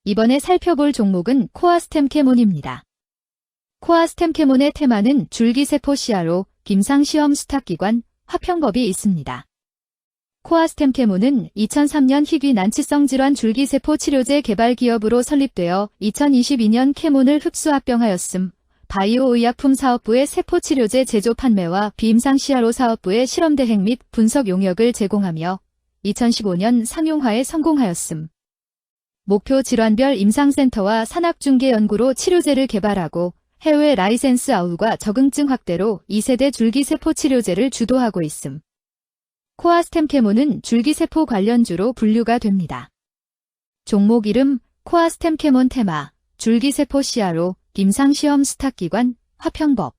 이번에 살펴볼 종목은 코아스템캐몬입니다. 코아스템캐몬의 테마는 줄기세포 CRO, 임상시험 수탁기관, 화평법이 있습니다. 코아스템캐몬은 2003년 희귀 난치성 질환 줄기세포 치료제 개발 기업으로 설립되어 2022년 캐몬을 흡수 합병하였음. 바이오의약품 사업부의 세포치료제 제조 판매와 비임상 CRO 사업부의 실험 대행 및 분석 용역을 제공하며 2015년 상용화에 성공하였음. 목표 질환별 임상센터와 산학중개 연구로 치료제를 개발하고 해외 라이센스 아웃과 적응증 확대로 2세대 줄기세포 치료제를 주도하고 있음. 코아스템캐몬은 줄기세포 관련주로 분류가 됩니다. 종목 이름 코아스템캐몬 테마, 줄기세포 CRO, 임상시험 수탁기관, 화평법.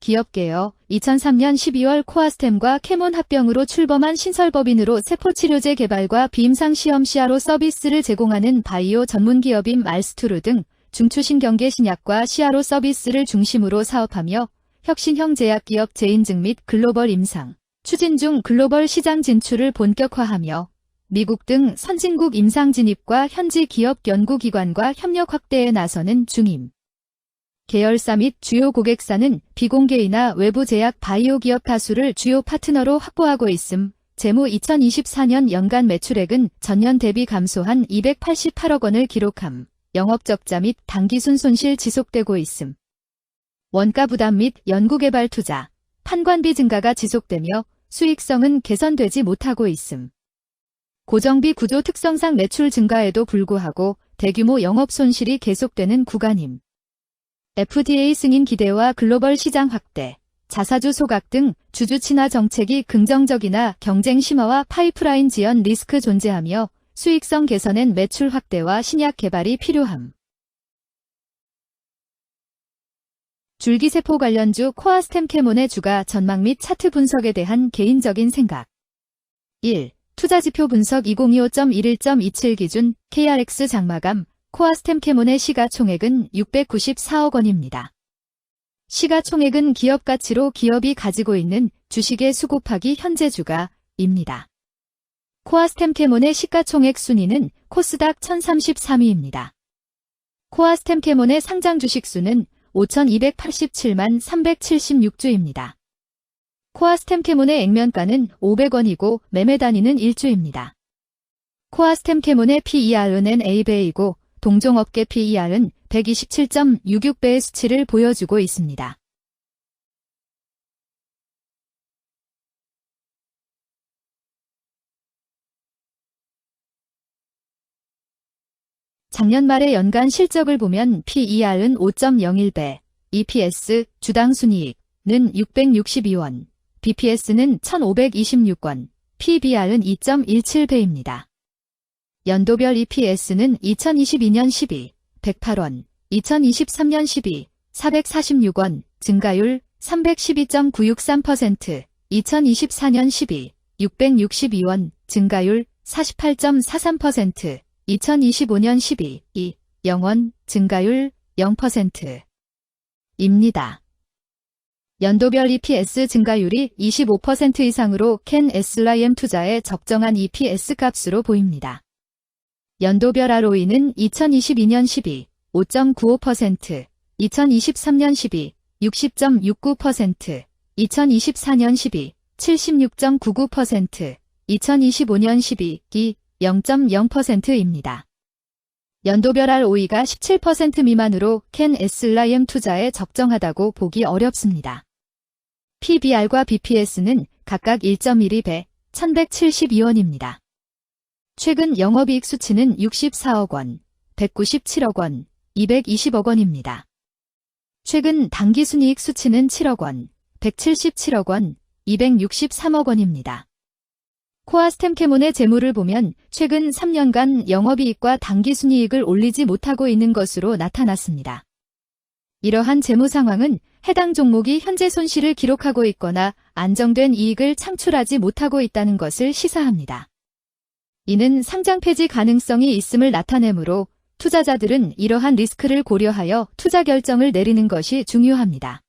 기업개요 2003년 12월 코아스템과 캐몬 합병으로 출범한 신설법인으로 세포치료제 개발과 비임상시험 CRO 서비스를 제공하는 바이오 전문기업인 알스투르 등 중추신경계 신약과 CRO 서비스를 중심으로 사업하며 혁신형 제약기업 제인증 및 글로벌 임상, 추진 중 글로벌 시장 진출을 본격화하며 미국 등 선진국 임상 진입과 현지 기업 연구기관과 협력 확대에 나서는 중임. 계열사 및 주요 고객사는 비공개이나 외부 제약 바이오 기업 다수를 주요 파트너로 확보하고 있음. 재무 2024년 연간 매출액은 전년 대비 감소한 288억 원을 기록함. 영업적자 및 당기순 손실 지속되고 있음. 원가 부담 및 연구개발 투자, 판관비 증가가 지속되며 수익성은 개선되지 못하고 있음. 고정비 구조 특성상 매출 증가에도 불구하고 대규모 영업 손실이 계속되는 구간임. FDA 승인 기대와 글로벌 시장 확대, 자사주 소각 등 주주 친화 정책이 긍정적이나 경쟁 심화와 파이프라인 지연 리스크 존재하며 수익성 개선엔 매출 확대와 신약 개발이 필요함. 줄기세포 관련주 코아스템캐몬의 주가 전망 및 차트 분석에 대한 개인적인 생각. 1. 투자지표 분석 2025.11.27 기준 KRX 장마감 코아스템캐몬의 시가총액은 694억 원입니다. 시가총액은 기업가치로 기업이 가지고 있는 주식의 수 곱하기 현재 주가입니다. 코아스템캐몬의 시가총액 순위는 코스닥 1033위입니다. 코아스템캐몬의 상장 주식 수는 5,287만 376주입니다. 코아스템캐몬의 액면가는 500원이고 매매 단위는 1주입니다. 코아스템캐몬의 PER은 A배이고 동종업계 PER은 127.66배의 수치를 보여주고 있습니다. 작년 말의 연간 실적을 보면 PER은 5.01배, EPS, 주당 순이익은 662원, BPS는 1,526원, PBR은 2.17배입니다. 연도별 EPS는 2022년 12, 108원, 2023년 12, 446원, 증가율 312.963%, 2024년 12, 662원, 증가율 48.43%, 2025년 12, 2, 0원, 증가율 0%입니다. 연도별 EPS 증가율이 25% 이상으로 캔 SLIM 투자에 적정한 EPS 값으로 보입니다. 연도별 ROE는 2022년 12, 5.95%, 2023년 12, 60.69%, 2024년 12, 76.99%, 2025년 12, 2, 0.0%입니다. 연도별 ROE가 17% 미만으로 캔 SLIM 투자에 적정하다고 보기 어렵습니다. PBR과 BPS는 각각 1.12배, 1,172원입니다. 최근 영업이익 수치는 64억 원, 197억 원, 220억 원입니다. 최근 당기순이익 수치는 7억 원, 177억 원, 263억 원입니다. 코아스템캐몬의 재무를 보면 최근 3년간 영업이익과 당기순이익을 올리지 못하고 있는 것으로 나타났습니다. 이러한 재무 상황은 해당 종목이 현재 손실을 기록하고 있거나 안정된 이익을 창출하지 못하고 있다는 것을 시사합니다. 이는 상장 폐지 가능성이 있음을 나타내므로 투자자들은 이러한 리스크를 고려하여 투자 결정을 내리는 것이 중요합니다.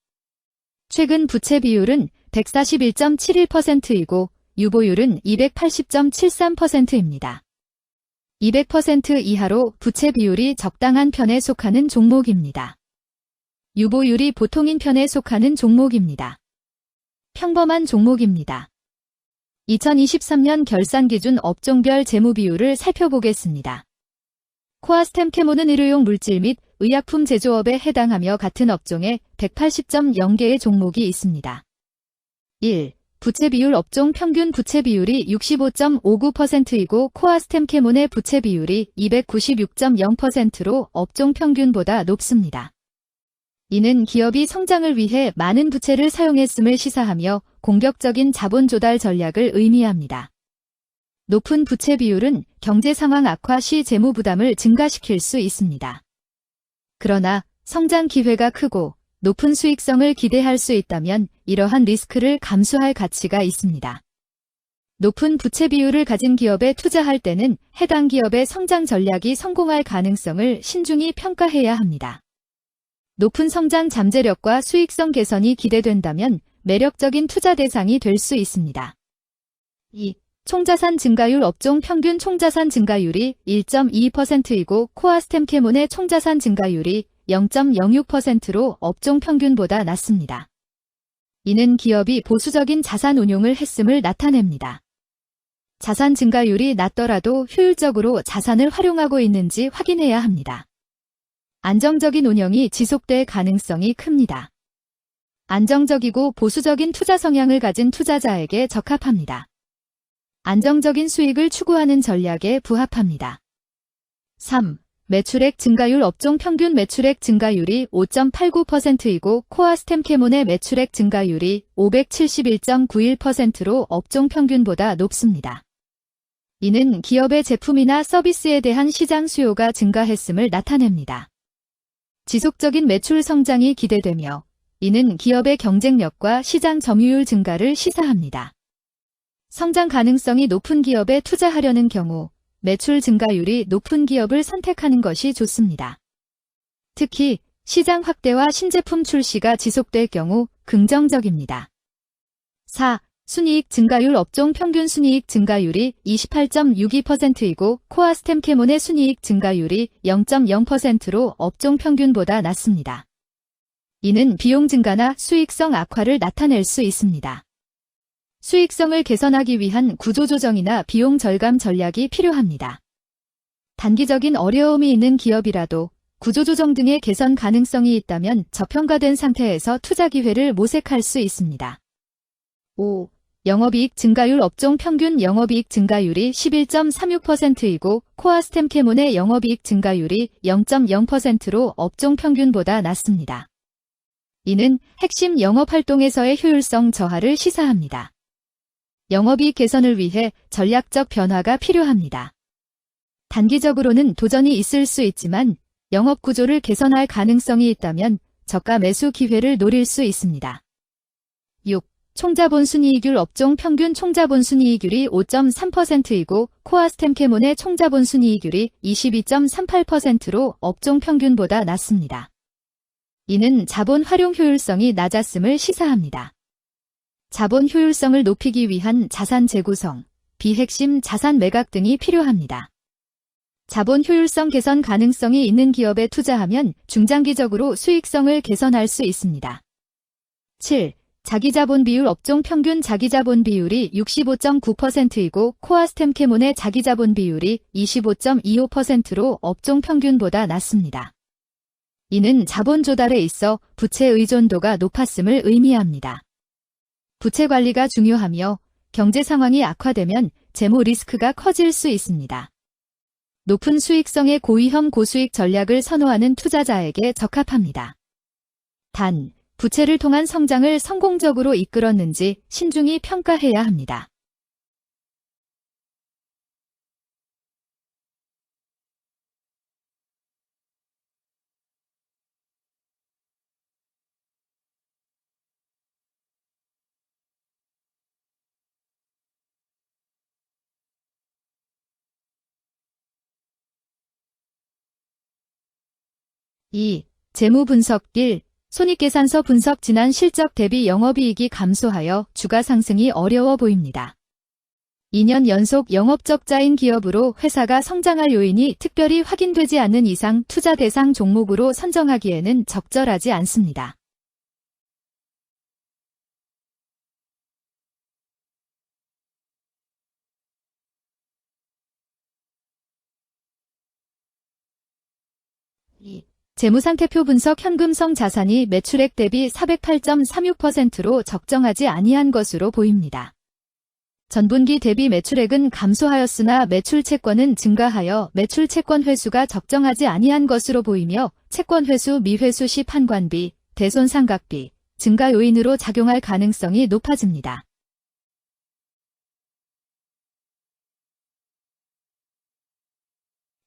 최근 부채 비율은 141.71%이고 유보율은 280.73%입니다. 200% 이하로 부채 비율이 적당한 편에 속하는 종목입니다. 유보율이 보통인 편에 속하는 종목입니다. 평범한 종목입니다. 2023년 결산 기준 업종별 재무 비율을 살펴보겠습니다. 코아스템케모는 의료용 물질 및 의약품 제조업에 해당하며 같은 업종에 180.0개의 종목이 있습니다. 1. 부채 비율 업종 평균 부채 비율이 65.59%이고 코아스템케몬의 부채 비율이 296.0%로 업종 평균보다 높습니다. 이는 기업이 성장을 위해 많은 부채를 사용했음을 시사하며 공격적인 자본 조달 전략을 의미합니다. 높은 부채 비율은 경제 상황 악화 시 재무 부담을 증가시킬 수 있습니다. 그러나 성장 기회가 크고 높은 수익성을 기대할 수 있다면 이러한 리스크를 감수할 가치가 있습니다. 높은 부채 비율을 가진 기업에 투자할 때는 해당 기업의 성장 전략이 성공할 가능성을 신중히 평가해야 합니다. 높은 성장 잠재력과 수익성 개선이 기대된다면 매력적인 투자 대상이 될 수 있습니다. 2. 총자산 증가율 업종 평균 총자산 증가율이 1.22%이고 코아스템케몬의 총자산 증가율이 0.06%로 업종 평균보다 낮습니다. 이는 기업이 보수적인 자산 운용을 했음을 나타냅니다. 자산 증가율이 낮더라도 효율적으로 자산을 활용하고 있는지 확인해야 합니다. 안정적인 운영이 지속될 가능성이 큽니다. 안정적이고 보수적인 투자 성향을 가진 투자자에게 적합합니다. 안정적인 수익을 추구하는 전략에 부합합니다. 3. 매출액 증가율 업종 평균 매출액 증가율이 5.89%이고 코아스템케몬의 매출액 증가율이 571.91%로 업종 평균보다 높습니다. 이는 기업의 제품이나 서비스에 대한 시장 수요가 증가했음을 나타냅니다. 지속적인 매출 성장이 기대되며 이는 기업의 경쟁력과 시장 점유율 증가를 시사합니다. 성장 가능성이 높은 기업에 투자하려는 경우 매출 증가율이 높은 기업을 선택하는 것이 좋습니다. 특히 시장 확대와 신제품 출시가 지속될 경우 긍정적입니다. 4. 순이익 증가율 업종 평균 순이익 증가율이 28.62%이고 코아스템케몬의 순이익 증가율이 0.0%로 업종 평균보다 낮습니다. 이는 비용 증가나 수익성 악화를 나타낼 수 있습니다. 수익성을 개선하기 위한 구조조정이나 비용 절감 전략이 필요합니다. 단기적인 어려움이 있는 기업이라도 구조조정 등의 개선 가능성이 있다면 저평가된 상태에서 투자 기회를 모색할 수 있습니다. 5. 영업이익 증가율 업종 평균 영업이익 증가율이 11.36%이고 코아스템케몬의 영업이익 증가율이 0.0%로 업종 평균보다 낮습니다. 이는 핵심 영업활동에서의 효율성 저하를 시사합니다. 영업이익 개선을 위해 전략적 변화가 필요합니다. 단기적으로는 도전이 있을 수 있지만 영업 구조를 개선할 가능성이 있다면 저가 매수 기회를 노릴 수 있습니다. 6. 총자본 순이익률 업종 평균 총자본 순이익률이 5.3%이고 코아스템케몬의 총자본 순이익률이 22.38%로 업종 평균보다 낮습니다. 이는 자본 활용 효율성이 낮았음을 시사합니다. 자본 효율성을 높이기 위한 자산 재구성, 비핵심 자산 매각 등이 필요합니다. 자본 효율성 개선 가능성이 있는 기업에 투자하면 중장기적으로 수익성을 개선할 수 있습니다. 7. 자기자본 비율 업종 평균 자기자본 비율이 65.9%이고 코아스템케몬의 자기자본 비율이 25.25%로 업종 평균보다 낮습니다. 이는 자본 조달에 있어 부채 의존도가 높았음을 의미합니다. 부채 관리가 중요하며 경제 상황이 악화되면 재무 리스크가 커질 수 있습니다. 높은 수익성의 고위험 고수익 전략을 선호하는 투자자에게 적합합니다. 단, 부채를 통한 성장을 성공적으로 이끌었는지 신중히 평가해야 합니다. (2) 재무 분석 1. 손익계산서 분석 지난 실적 대비 영업이익이 감소하여 주가 상승이 어려워 보입니다. 2년 연속 영업적자인 기업으로 회사가 성장할 요인이 특별히 확인되지 않는 이상 투자 대상 종목으로 선정하기에는 적절하지 않습니다. 재무상태표 분석 현금성 자산이 매출액 대비 408.36%로 적정하지 아니한 것으로 보입니다. 전분기 대비 매출액은 감소하였으나 매출 채권은 증가하여 매출 채권 회수가 적정하지 아니한 것으로 보이며 채권 회수 미회수 시 판관비, 대손상각비, 증가 요인으로 작용할 가능성이 높아집니다.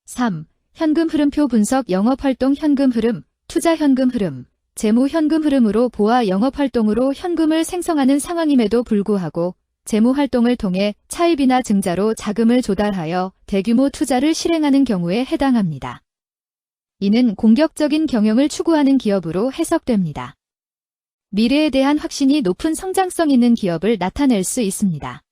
3. 현금 흐름표 분석 영업활동 현금 흐름, 투자 현금 흐름, 재무 현금 흐름으로 보아 영업활동으로 현금을 생성하는 상황임에도 불구하고 재무활동을 통해 차입이나 증자로 자금을 조달하여 대규모 투자를 실행하는 경우에 해당합니다. 이는 공격적인 경영을 추구하는 기업으로 해석됩니다. 미래에 대한 확신이 높은 성장성 있는 기업을 나타낼 수 있습니다.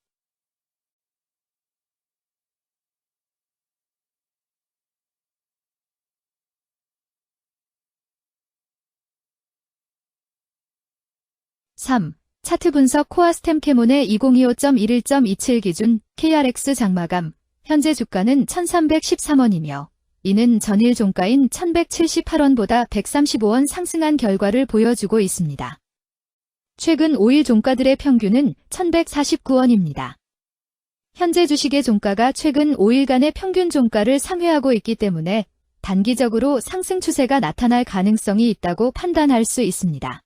(3) 차트 분석 코아스템캐몬의 2025.11.27 기준 KRX 장마감, 현재 주가는 1313원이며 이는 전일 종가인 1178원보다 135원 상승한 결과를 보여주고 있습니다. 최근 5일 종가들의 평균은 1149원입니다. 현재 주식의 종가가 최근 5일간의 평균 종가를 상회하고 있기 때문에 단기적으로 상승 추세가 나타날 가능성이 있다고 판단할 수 있습니다.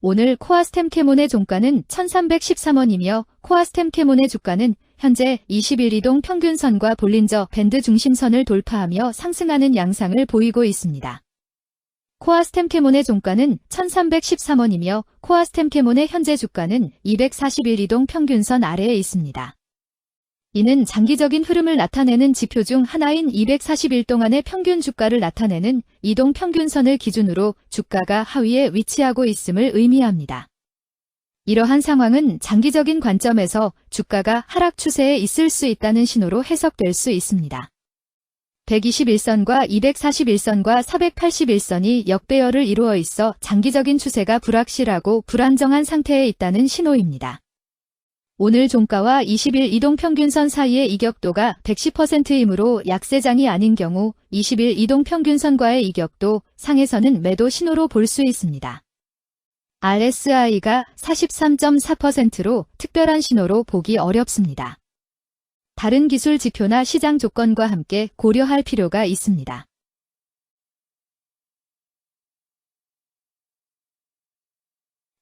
오늘 코아스템캐몬의 종가는 1313원이며 코아스템캐몬의 주가는 현재 20일 이동 평균선과 볼린저 밴드 중심선을 돌파하며 상승하는 양상을 보이고 있습니다. 코아스템캐몬의 종가는 1313원이며 코아스템캐몬의 현재 주가는 241 이동 평균선 아래에 있습니다. 이는 장기적인 흐름을 나타내는 지표 중 하나인 241 동안의 평균 주가를 나타내는 이동 평균선을 기준으로 주가가 하위에 위치하고 있음을 의미합니다. 이러한 상황은 장기적인 관점에서 주가가 하락 추세에 있을 수 있다는 신호로 해석될 수 있습니다. 121선과 241선과 481선이 역배열을 이루어 있어 장기적인 추세가 불확실하고 불안정한 상태에 있다는 신호입니다. 오늘 종가와 20일 이동평균선 사이의 이격도가 110%이므로 약세장이 아닌 경우 20일 이동평균선과의 이격도 상에서는 매도 신호로 볼 수 있습니다. RSI가 43.4%로 특별한 신호로 보기 어렵습니다. 다른 기술 지표나 시장 조건과 함께 고려할 필요가 있습니다.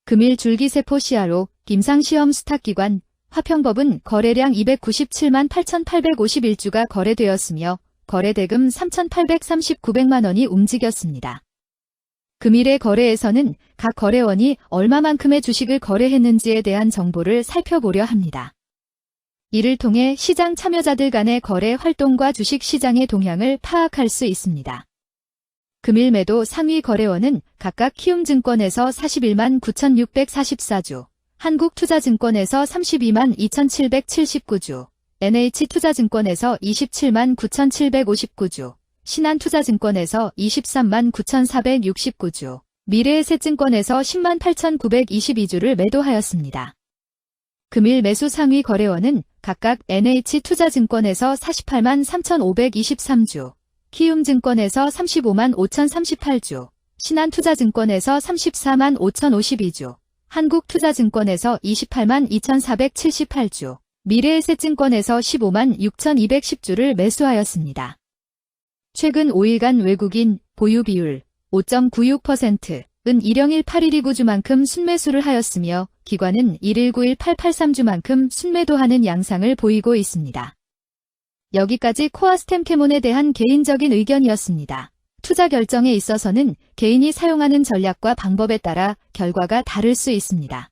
금일 줄기세포 시야로 김상시험 수탁기관 화평법은 거래량 297만 8,851주가 거래되었으며 거래대금 3,839백만 원이 움직였습니다. 금일의 거래에서는 각 거래원이 얼마만큼의 주식을 거래했는지에 대한 정보를 살펴보려 합니다. 이를 통해 시장 참여자들 간의 거래 활동과 주식 시장의 동향을 파악할 수 있습니다. 금일 매도 상위 거래원은 각각 키움증권에서 41만 9,644주, 한국투자증권에서 32만 2,779주, NH투자증권에서 27만 9,759주, 신한투자증권에서 23만 9,469주, 미래에셋증권에서 10만 8,922주를 매도하였습니다. 금일 매수 상위 거래원은 각각 NH투자증권에서 48만 3,523주, 키움증권에서 35만 5,038주, 신한투자증권에서 34만 5,052주, 한국투자증권에서 28만 2,478주, 미래에셋증권에서 15만 6,210주를 매수하였습니다. 최근 5일간 외국인 보유 비율 5.96%은 1018129주만큼 순매수를 하였으며 기관은 1191883주만큼 순매도하는 양상을 보이고 있습니다. 여기까지 코아스템캐몬에 대한 개인적인 의견이었습니다. 투자 결정에 있어서는 개인이 사용하는 전략과 방법에 따라 결과가 다를 수 있습니다.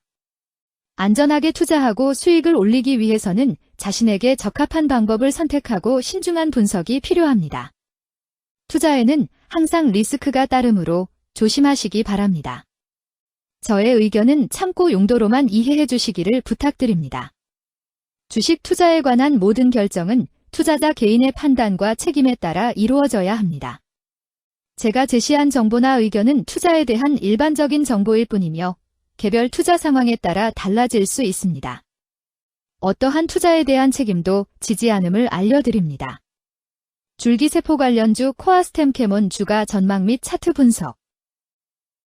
안전하게 투자하고 수익을 올리기 위해서는 자신에게 적합한 방법을 선택하고 신중한 분석이 필요합니다. 투자에는 항상 리스크가 따르므로 조심하시기 바랍니다. 저의 의견은 참고 용도로만 이해해 주시기를 부탁드립니다. 주식 투자에 관한 모든 결정은 투자자 개인의 판단과 책임에 따라 이루어져야 합니다. 제가 제시한 정보나 의견은 투자에 대한 일반적인 정보일 뿐이며 개별 투자 상황에 따라 달라질 수 있습니다. 어떠한 투자에 대한 책임도 지지 않음을 알려드립니다. 줄기세포 관련주 코아스템 캐몬 주가 전망 및 차트 분석.